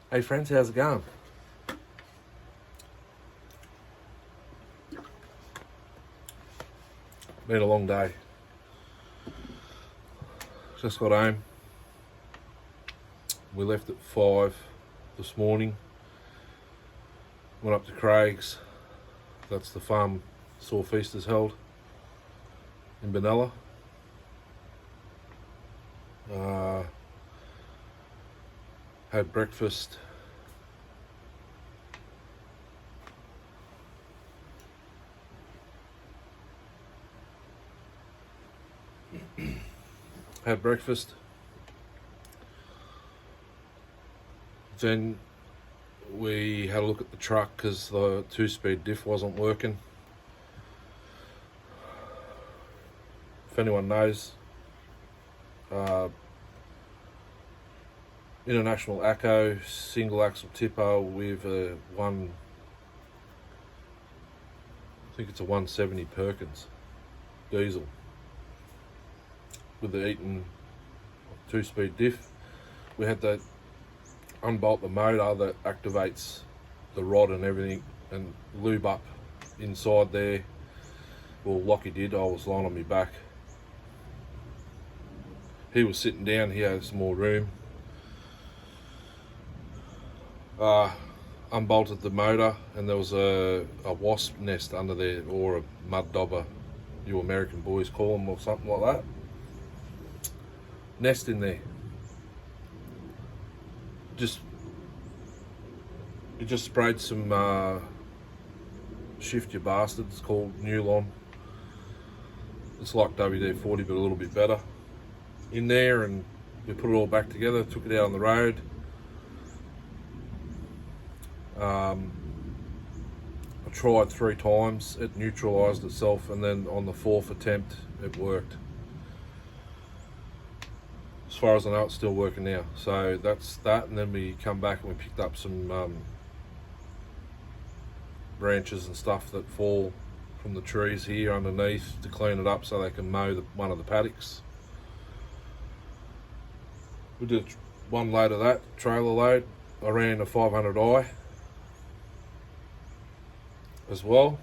Hey friends, how's it going? Been a long day. Just got home. We left at 5 this morning. Went up to Craig's. That's the farm Saw Feast is held in Benalla. Had breakfast. Then we had a look at the truck because the 2-speed diff wasn't working. If anyone knows, International ACO single axle tipper with a I think it's a 170 Perkins diesel with the Eaton 2-speed diff. We had to unbolt the motor that activates the rod and everything and lube up inside there. Well, Lockie did. I was lying on my back. He was sitting down. He had some more room. Unbolted the motor and there was a wasp nest under there, or a mud dauber, you American boys call them, or something like that. Nest in there. You just sprayed some Shift Your Bastards called Newlon. It's like WD-40 but a little bit better in there, and we put it all back together, took it out on the road. I tried 3 times, it neutralised itself, and then on the 4th attempt it worked. As far as I know, it's still working now. So that's that, and then we come back and we picked up some branches and stuff that fall from the trees here underneath to clean it up so they can mow one of the paddocks. We did one load of that, trailer load. I ran a 500i as well.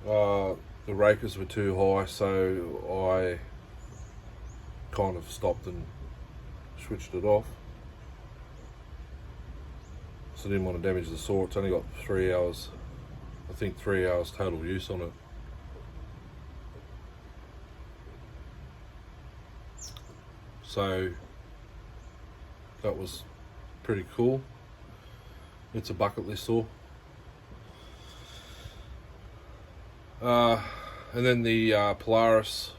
The rakers were too high, so I kind of stopped and switched it off. So I didn't want to damage the saw. It's only got 3 hours, I think 3 hours total use on it. So that was pretty cool. It's a bucket list saw. And then the Polaris,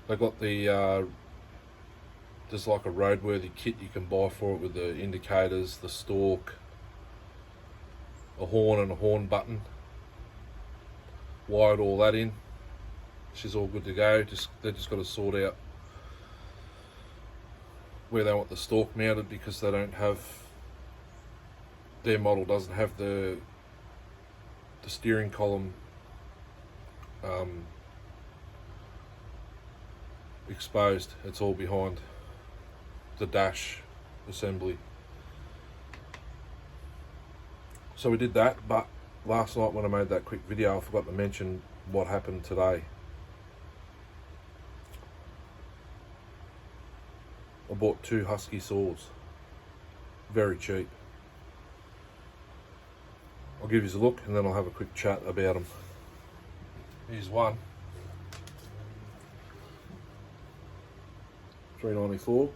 they got the there's like a roadworthy kit you can buy for it with the indicators, the stalk, a horn and a horn button. Wired all that in. She's all good to go. They just got to sort out where they want the stalk mounted, because they don't have, their model doesn't have the steering column exposed. It's all behind the dash assembly. So we did that, but last night when I made that quick video, I forgot to mention what happened today. I bought 2 Husky saws, very cheap. I'll give you a look and then I'll have a quick chat about them. Here's one, $3.94,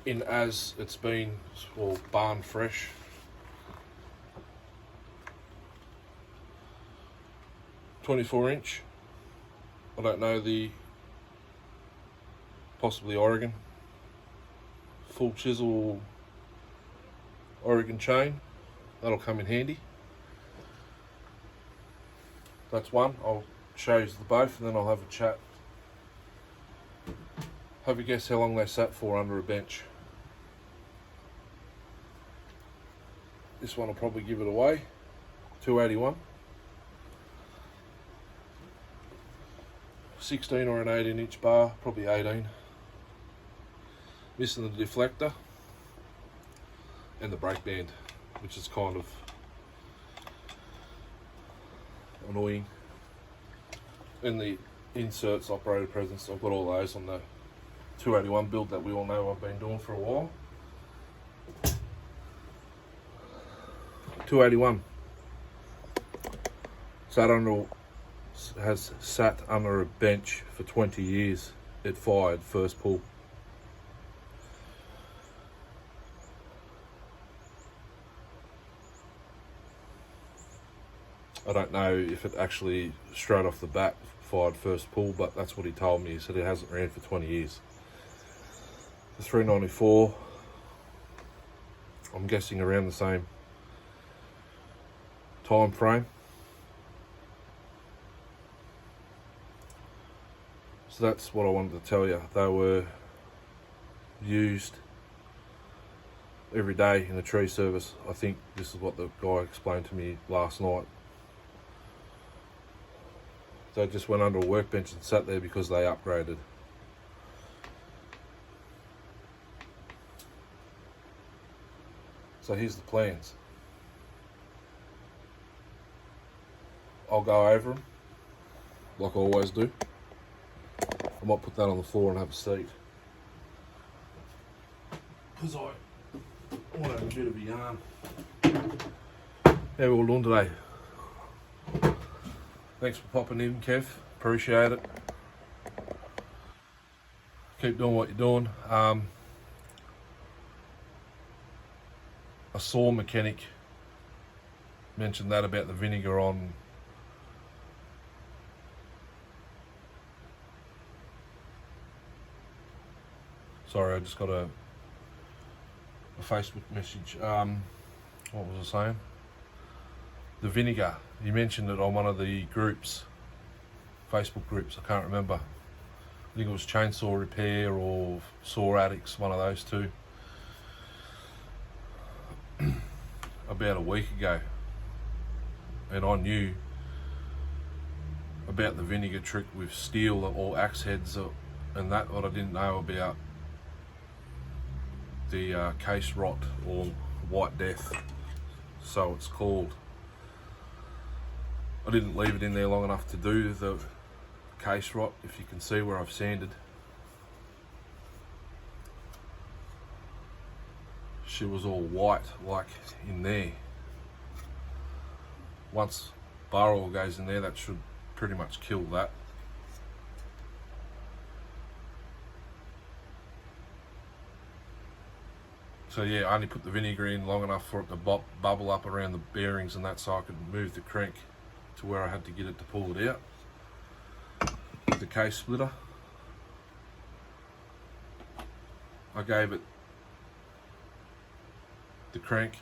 in as it's been, well, barn fresh. .24-inch. I don't know the, possibly Oregon. Full chisel Oregon chain. That'll come in handy. That's one. I'll show you the both and then I'll have a chat. Have a guess how long they sat for under a bench. This one will probably give it away. $281. 16 or an 18-inch bar, probably 18. Missing the deflector and the brake band, which is kind of annoying. And the inserts, operator presence, I've got all those on the 281 build that we all know I've been doing for a while. 281 has sat under a bench for 20 years. It fired first pull. I don't know if it actually straight off the bat fired first pull, but that's what he told me. He said it hasn't ran for 20 years. The 394, I'm guessing around the same time frame. So that's what I wanted to tell you. They were used every day in the tree service. I think this is what the guy explained to me last night. They just went under a workbench and sat there because they upgraded. So here's the plans. I'll go over them like I always do. I might put that on the floor and have a seat, because I want to have a bit of a yarn. How we all doing today? Thanks for popping in, Kev. Appreciate it. Keep doing what you're doing. A saw mechanic mentioned that about the vinegar on sorry, I just got a Facebook message. What was I saying? The vinegar. He mentioned it on one of the groups, Facebook groups. I can't remember. I think it was Chainsaw Repair or Saw Addicts, one of those two. About a week ago, and I knew about the vinegar trick with steel or axe heads, and that. What I didn't know about the case rot or white death, so it's called. I didn't leave it in there long enough to do the case rot. If you can see where I've sanded, she was all white like in there. Once bar oil goes in there, that should pretty much kill that. So yeah, I only put the vinegar in long enough for it to bubble up around the bearings and that, so I could move the crank to where I had to get it to pull it out. The case splitter, I gave it the crank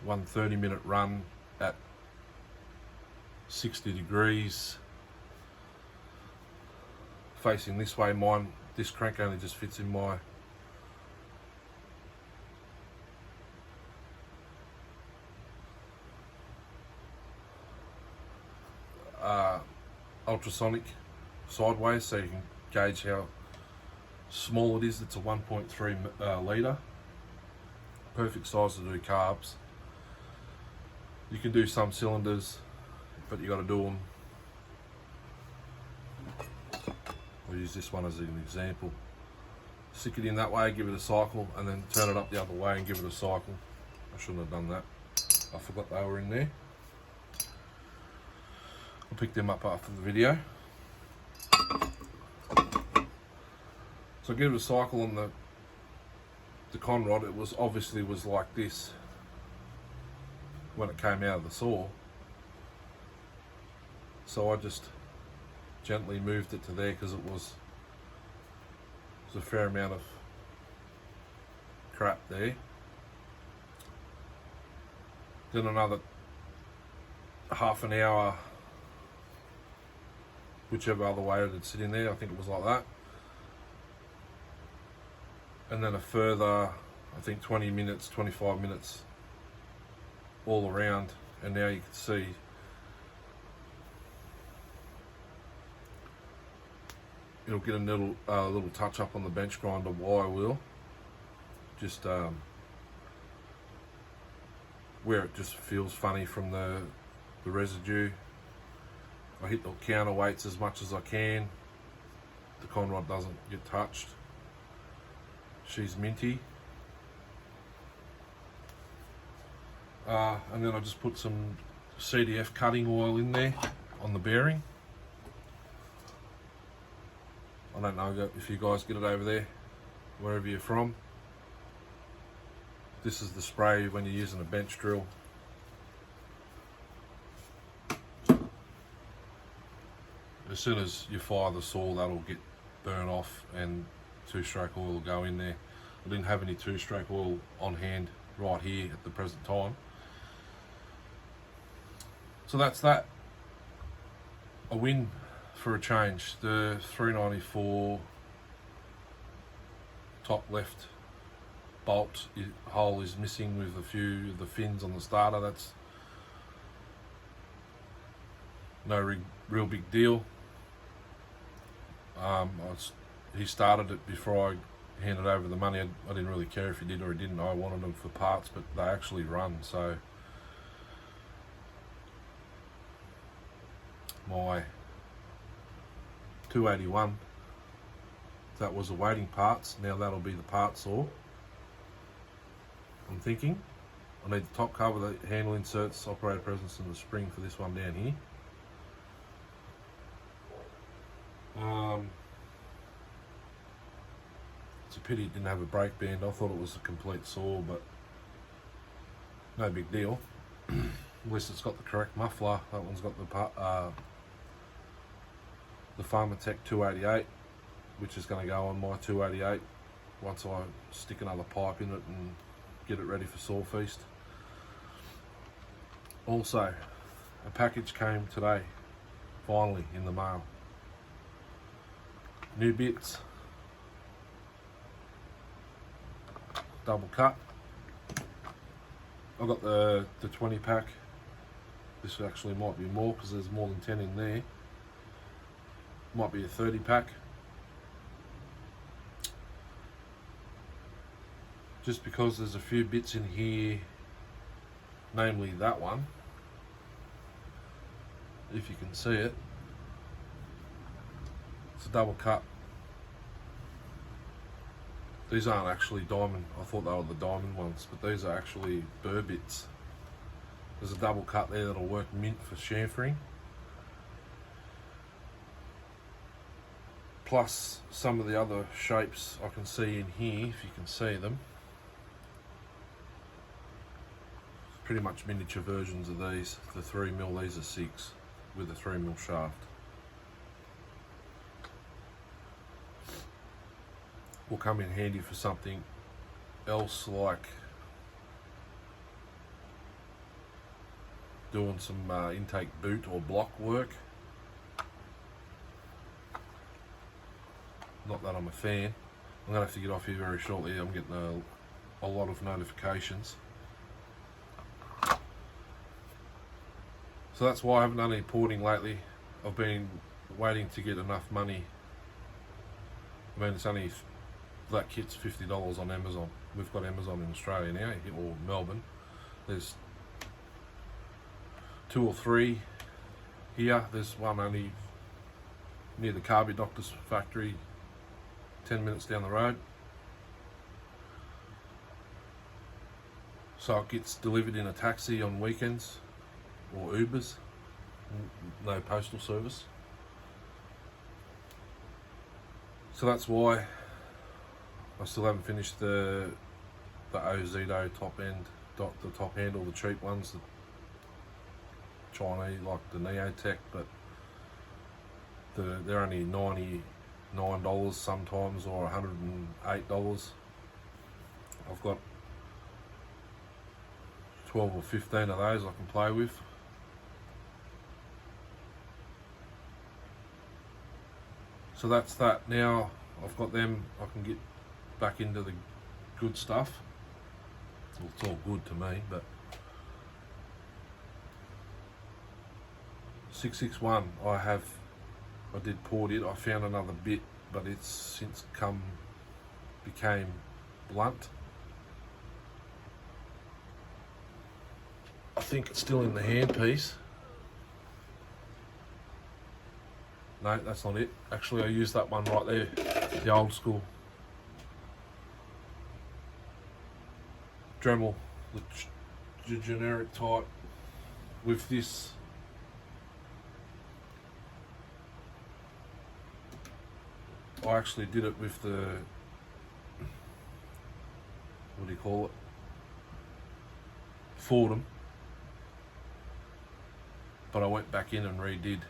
1 30-minute run at 60 degrees facing this way. This crank only just fits in my ultrasonic sideways, so you can gauge how small it is. It's a 1.3 litre, perfect size to do carbs. You can do some cylinders, but you got to do them. I'll use this one as an example. Stick it in that way, give it a cycle, and then turn it up the other way and give it a cycle. I shouldn't have done that. I forgot they were in there. I'll pick them up after the video. So give it a cycle on the con rod. It was obviously like this when it came out of the saw. So I just gently moved it to there because it was a fair amount of crap there. Then another half an hour, whichever other way it had sit in there, I think it was like that. And then a further, I think 20 minutes, 25 minutes all around, and now you can see it'll get a little touch up on the bench grinder wire wheel, just where it just feels funny from the residue. I hit the counterweights as much as I can. The conrod doesn't get touched. She's minty. And then I just put some CDF cutting oil in there on the bearing. I don't know if you guys get it over there, wherever you're from. This is the spray when you're using a bench drill. As soon as you fire the saw, that'll get burnt off and two-stroke oil will go in there. I didn't have any two-stroke oil on hand right here at the present time. So that's that. A win for a change. The 394 top left bolt hole is missing with a few of the fins on the starter. That's no real big deal. He started it before I handed over the money. I didn't really care if he did or he didn't. I wanted them for parts, but they actually run. So my 281, that was awaiting parts. Now that'll be the part saw. I'm thinking I need the top cover, the handle inserts, operator presence, and the spring for this one down here. It's a pity it didn't have a brake band. I thought it was a complete saw, but no big deal. At least it's got the correct muffler. That one's got the Pharmatech 288, which is going to go on my 288 once I stick another pipe in it and get it ready for saw feast. Also, a package came today, finally, in the mail. New bits, double cut. I got the 20 pack. This actually might be more because there's more than 10 in there. Might be a 30 pack. Just because there's a few bits in here, namely that one, if you can see it. It's a double cut. These aren't actually diamond. I thought they were the diamond ones, but these are actually burr bits. There's a double cut there that'll work mint for chamfering. Plus some of the other shapes I can see in here, if you can see them. Pretty much miniature versions of these. The 3mm, these are 6 with a 3mm shaft. Will come in handy for something else, like doing some intake boot or block work. Not that I'm a fan. I'm going to have to get off here very shortly. I'm getting a lot of notifications. So that's why I haven't done any porting lately. I've been waiting to get enough money. I mean, it's only, that kit's $50 on Amazon. We've got Amazon in Australia now, or Melbourne. There's 2 or 3 here. There's one only near the Carby Doctors factory, 10 minutes down the road. So it gets delivered in a taxi on weekends or Ubers, no postal service. So that's why I still haven't finished the Ozito top end, the top handle, the cheap ones, the Chinese like the Neotech, but they're only $99 sometimes, or $108. I've got 12 or 15 of those I can play with. So that's that. Now I've got them, I can get back into the good stuff. Well, it's all good to me, but 661 I did port it. I found another bit but it's since became blunt. I think it's still in the handpiece. No, that's not it. Actually, I used that one right there, the old school Dremel, the generic type. With this, I actually did it with the, what do you call it, Fordham, but I went back in and redid.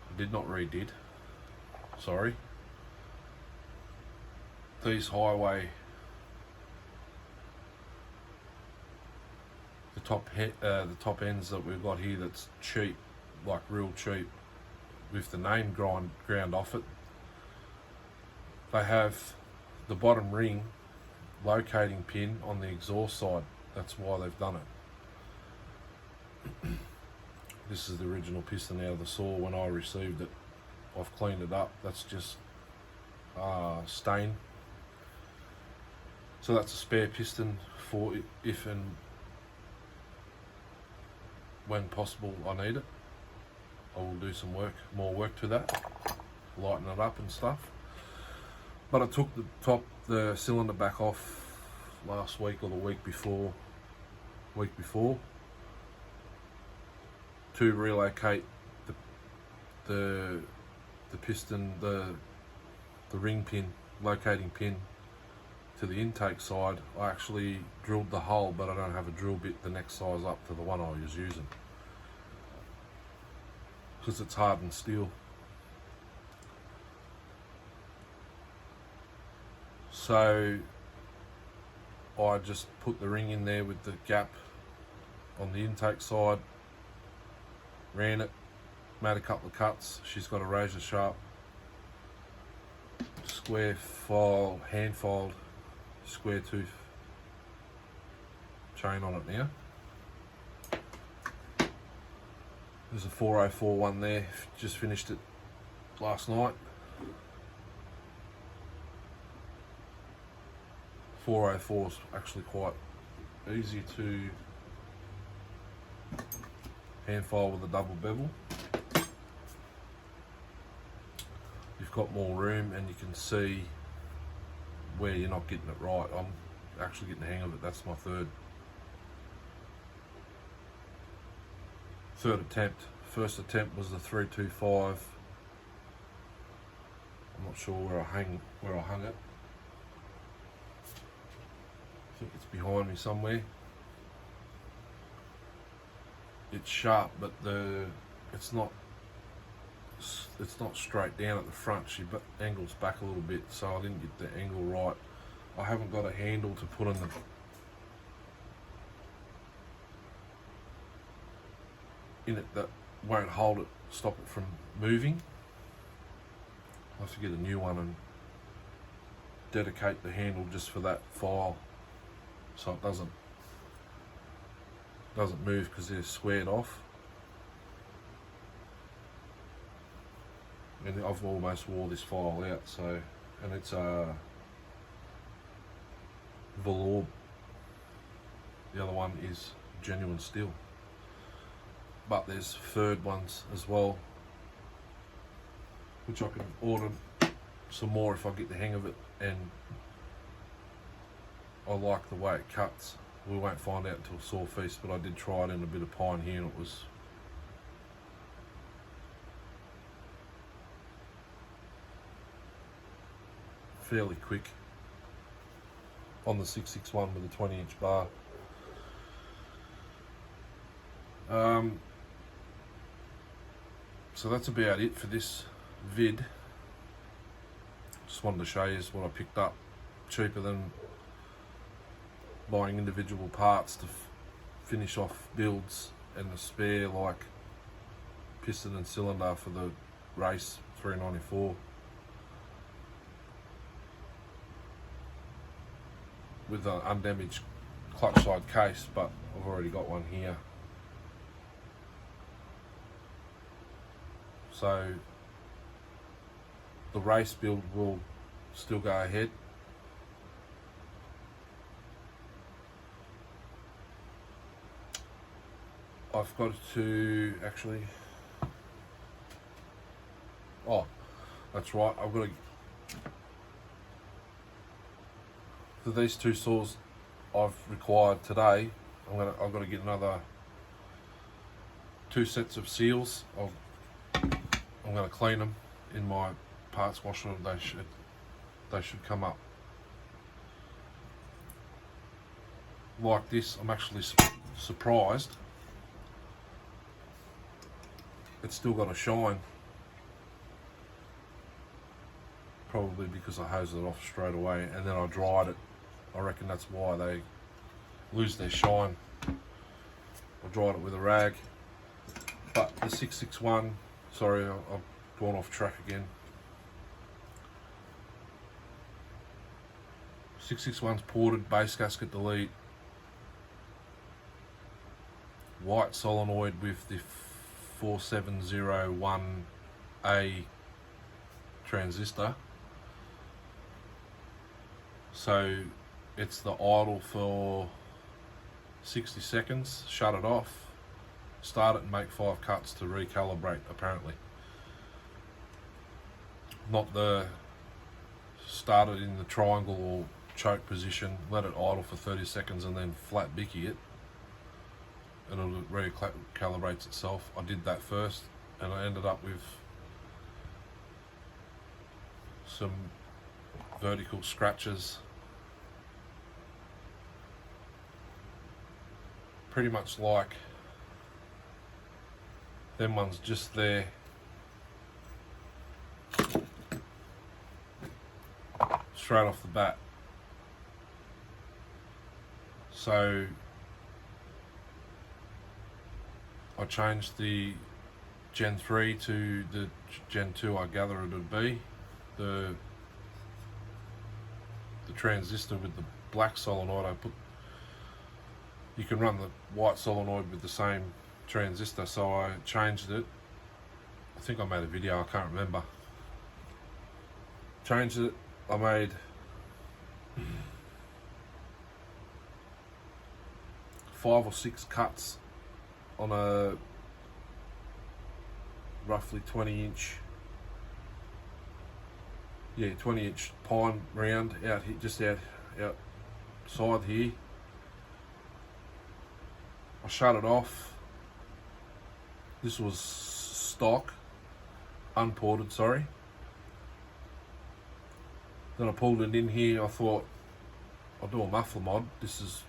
I did not redid, sorry. These highway, the top ends that we've got here, that's cheap, like real cheap, with the name ground off it. They have the bottom ring locating pin on the exhaust side. That's why they've done it. This is the original piston out of the saw when I received it. I've cleaned it up. That's just stain. So that's a spare piston for if and when possible I need it. I will do some more work to that, lighten it up and stuff. But I took the cylinder back off last week or the week before to relocate the piston, the ring pin, locating pin to the intake side. I actually drilled the hole, but I don't have a drill bit the next size up to the one I was using because it's hardened steel. So I just put the ring in there with the gap on the intake side, ran it, made a couple of cuts. She's got a razor sharp square file, hand filed square tooth chain on it now. There's a 404 one there, just finished it last night. 404 is actually quite easy to hand file with a double bevel. You've got more room and you can see where you're not getting it right. I'm actually getting the hang of it. That's my third attempt. First attempt was the 325. I'm not sure where I hung it. I think it's behind me somewhere. It's sharp, but it's not straight down at the front. She angles back a little bit, so I didn't get the angle right. I haven't got a handle to put on in it that won't hold it, stop it from moving. I'll have to get a new one and dedicate the handle just for that file, so it doesn't move because they're squared off. And I've almost wore this file out, so, and it's a velour. The other one is genuine steel. But there's third ones as well, which I can order some more if I get the hang of it, and I like the way it cuts. We won't find out until saw feast, but I did try it in a bit of pine here and it was fairly quick on the 661 with a 20-inch bar. So that's about it for this vid. Just wanted to show you what I picked up, cheaper than buying individual parts to finish off builds, and the spare like piston and cylinder for the race 394 with an undamaged clutch side case, but I've already got one here. So the race build will still go ahead. I've got to actually, oh, that's right, I've got to, for these two saws I've required today, I've got to get another 2 sets of seals. I'm going to clean them in my parts washer. They should come up like this. I'm actually surprised it's still got a shine, probably because I hosed it off straight away and then I dried it. I reckon that's why they lose their shine. I dried it with a rag. But the 661, sorry, I've gone off track again. 661's ported, base gasket delete, white solenoid with the 4701A transistor. So it's the idle for 60 seconds, shut it off, start it and make 5 cuts to recalibrate, apparently. Not the start it in the triangle or choke position, let it idle for 30 seconds and then flat bicky it, and it'll recalibrates itself. I did that first and I ended up with some vertical scratches, pretty much like them ones just there. Straight off the bat. So I changed the Gen 3 to the Gen 2 I gather it would be. The transistor with the black solenoid, you can run the white solenoid with the same transistor, so I changed it. I think I made a video, I can't remember. Changed it, I made 5 or 6 cuts on a roughly 20-inch, 20-inch pine round out here, just outside here. I shut it off. This was stock, unported, sorry. Then I pulled it in here. I thought I'll do a muffler mod. This is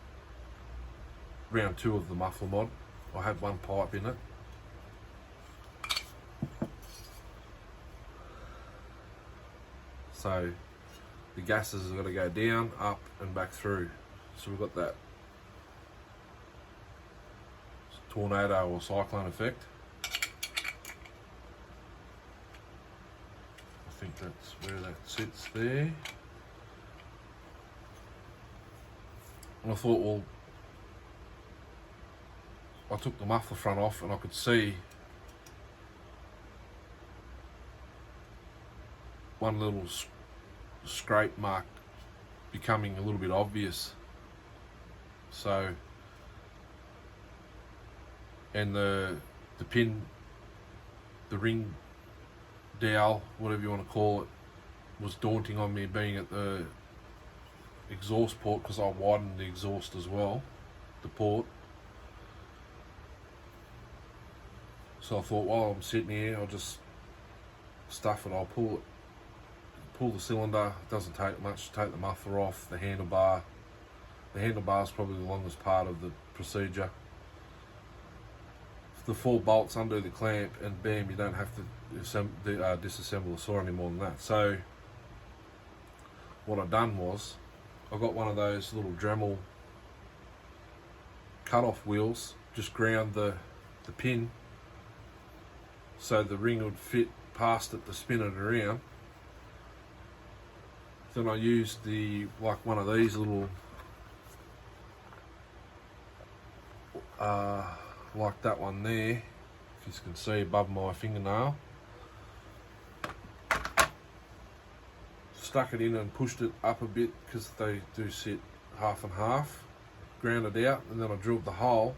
round 2 of the muffler mod. I had 1 pipe in it. So the gases have got to go down, up and back through. So we've got that tornado or cyclone effect. I think that's where that sits there. And I thought, well, I took the muffler front off and I could see one little scrape mark becoming a little bit obvious. So, and the pin, the ring dowel, whatever you want to call it, was daunting on me, being at the exhaust port, because I widened the exhaust as well, the port. So I thought, while I'm sitting here, I'll just stuff it. I'll pull the cylinder. It doesn't take much. Take the muffler off, the handlebar. The handlebar is probably the longest part of the procedure. The 4 bolts, undo the clamp, and bam, you don't have to disassemble the saw any more than that. So what I done was, I got one of those little Dremel cut-off wheels, just ground the pin so the ring would fit past it to spin it around. Then I used one of these little like that one there, if you can see above my fingernail, stuck it in and pushed it up a bit because they do sit half and half, ground it out, and then I drilled the hole,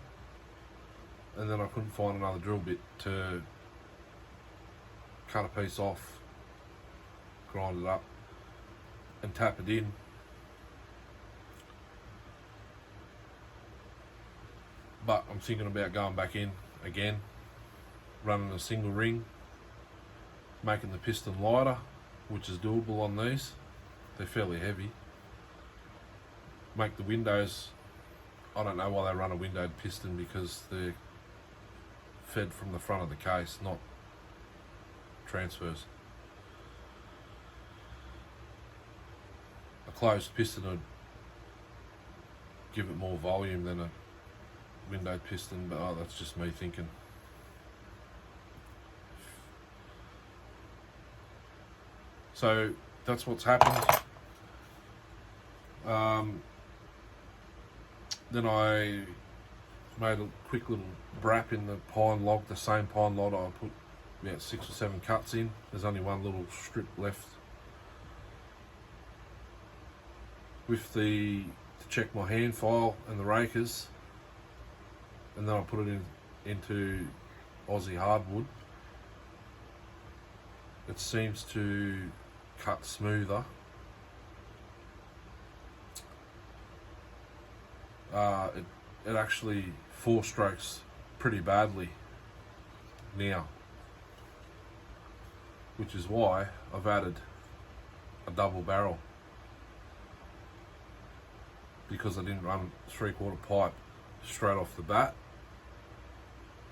and then I couldn't find another drill bit to cut a piece off, grind it up and tap it in. But I'm thinking about going back in again, running a single ring, making the piston lighter, which is doable on these. They're fairly heavy. Make the windows, I don't know why they run a windowed piston, because they're fed from the front of the case, not transfers. A closed piston would give it more volume than a windowed piston, but that's just me thinking. So that's what's happened. Then I made a quick little brap in the pine log, the same pine log I put about 6 or 7 cuts in. There's only one little strip left. With to check my hand file and the rakers, and then I put it into Aussie hardwood. It seems to cut smoother. It actually 4 strokes pretty badly now, which is why I've added a double barrel, because I didn't run 3/4 pipe straight off the bat.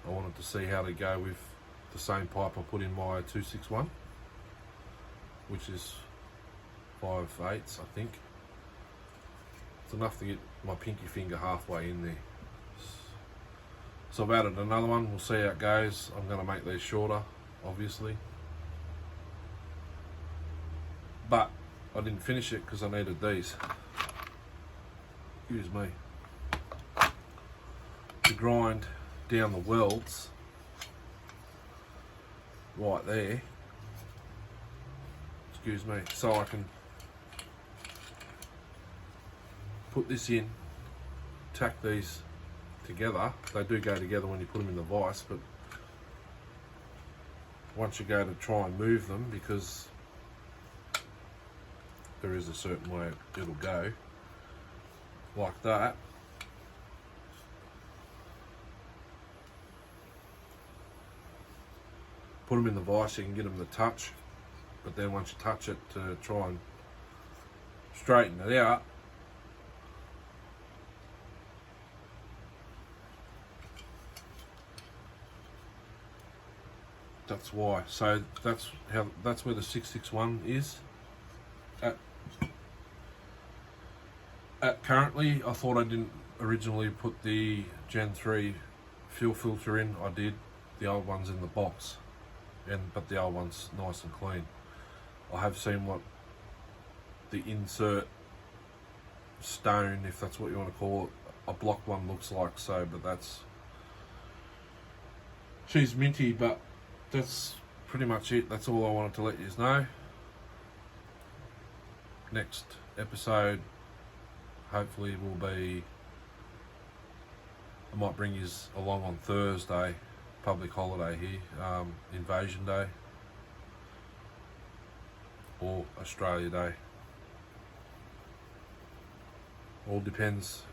I wanted to see how to go with the same pipe I put in my 261, which is 5/8, I think. It's enough to get my pinky finger halfway in there. So I've added another one. We'll see how it goes. I'm going to make these shorter, obviously. But I didn't finish it because I needed these. Excuse me. To grind down the welds right there. Excuse me. So I can put this in, tack these together. They do go together when you put them in the vise, but once you go to try and move them, because there is a certain way it'll go, like that. Put them in the vise, you can get them to touch, but then once you touch it to try and straighten it out, that's why. So that's where the 661 is at currently. I thought I didn't originally put the Gen 3 fuel filter in. I did. The old one's in the box, but the old one's nice and clean. I have seen what the insert stone, if that's what you want to call it, a block one looks like, so, but she's minty, but that's pretty much it. That's all I wanted to let you know. Next episode hopefully will be, I might bring you along on Thursday, public holiday here, Invasion Day or Australia Day. All depends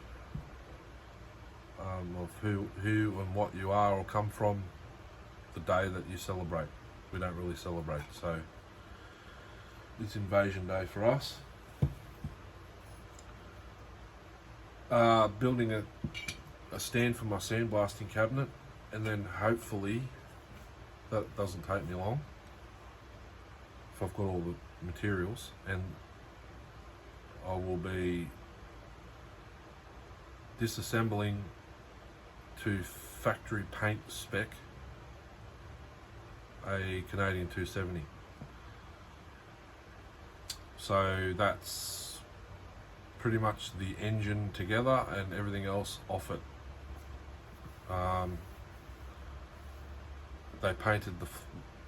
of who and what you are or come from the day that you celebrate. We don't really celebrate, so it's Invasion Day for us. Building a stand for my sandblasting cabinet, and then hopefully that doesn't take me long if I've got all the materials, and I will be disassembling to factory paint spec a Canadian 270. So that's pretty much the engine together and everything else off it. They painted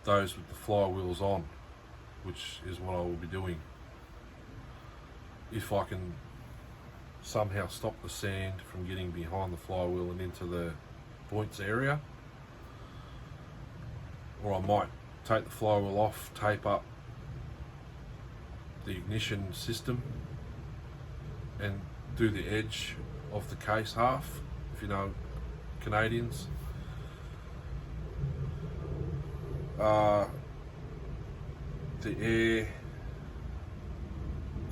those with the flywheels on, which is what I will be doing if I can somehow stop the sand from getting behind the flywheel and into the points area, or I might take the flywheel off, tape up the ignition system and do the edge of the case half, if you know Canadians. The air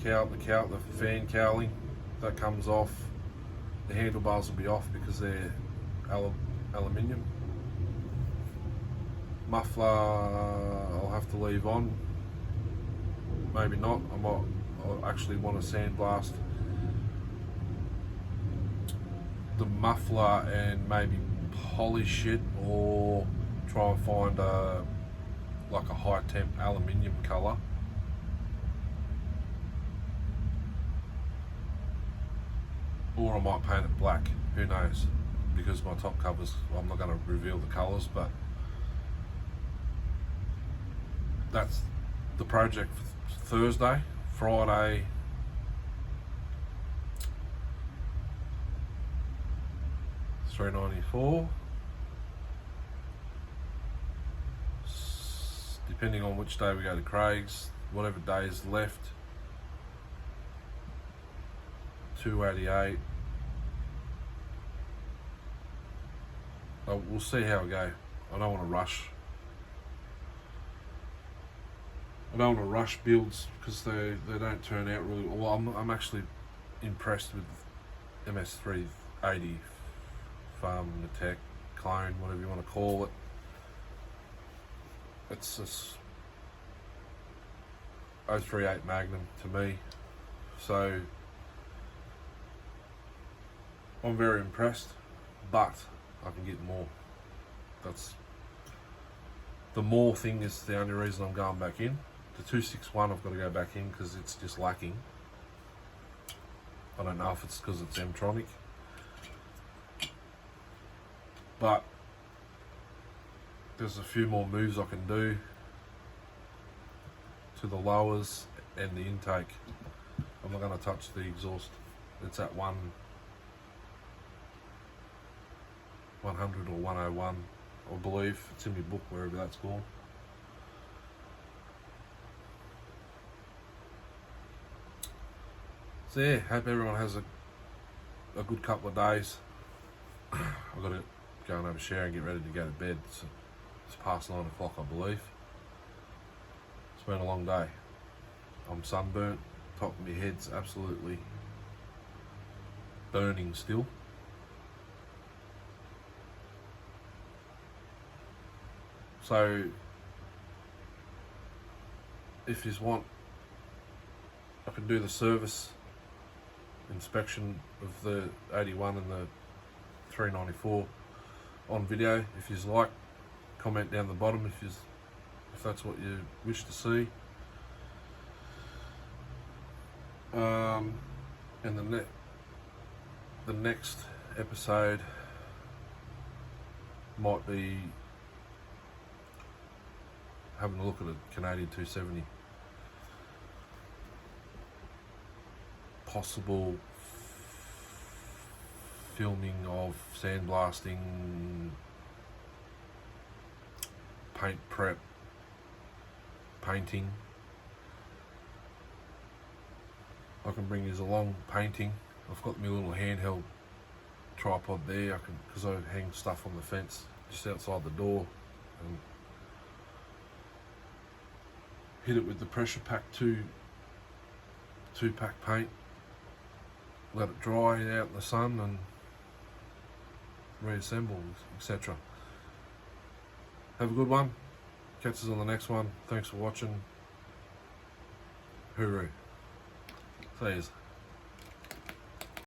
the fan cowling, that comes off. The handlebars will be off because they're aluminium. Muffler I'll have to leave on, maybe not. I'll actually want to sandblast the muffler and maybe polish it, or try and find like a high temp aluminium colour. Or I might paint it black, who knows, because my top covers, well, I'm not going to reveal the colours, but that's the project for Thursday. Friday, $394. Depending on which day we go to Craig's, whatever day is left, $288. We'll see how we go. I don't want to rush. I don't want to rush builds because they don't turn out really well. I'm actually impressed with MS380 Farm Attack clone, whatever you want to call it. It's this 038 Magnum to me, so I'm very impressed, but I can get more. That's the more thing is the only reason I'm going back in. The 261 I've got to go back in because it's just lacking. I don't know if it's because it's M-Tronic, but there's a few more moves I can do to the lowers and the intake. I'm not going to touch the exhaust. It's at 100 or 101, I believe. It's in my book, wherever that's gone. So yeah, hope everyone has a good couple of days. I've got to go and have a shower and get ready to go to bed. It's past 9 o'clock, I believe. It's been a long day. I'm sunburnt, top of my head's absolutely burning still. So, if you want, I can do the service inspection of the 81 and the 394 on video if you like. Comment down the bottom if that's what you wish to see. And the next episode might be having a look at a Canadian 270. Possible filming of sandblasting, paint prep, painting. I can bring you along painting. I've got my little handheld tripod there. Because I hang stuff on the fence just outside the door, and hit it with the pressure pack two-pack paint. Let it dry out in the sun and reassemble, etc. Have a good one. Catch us on the next one. Thanks for watching. Hooroo. See yous.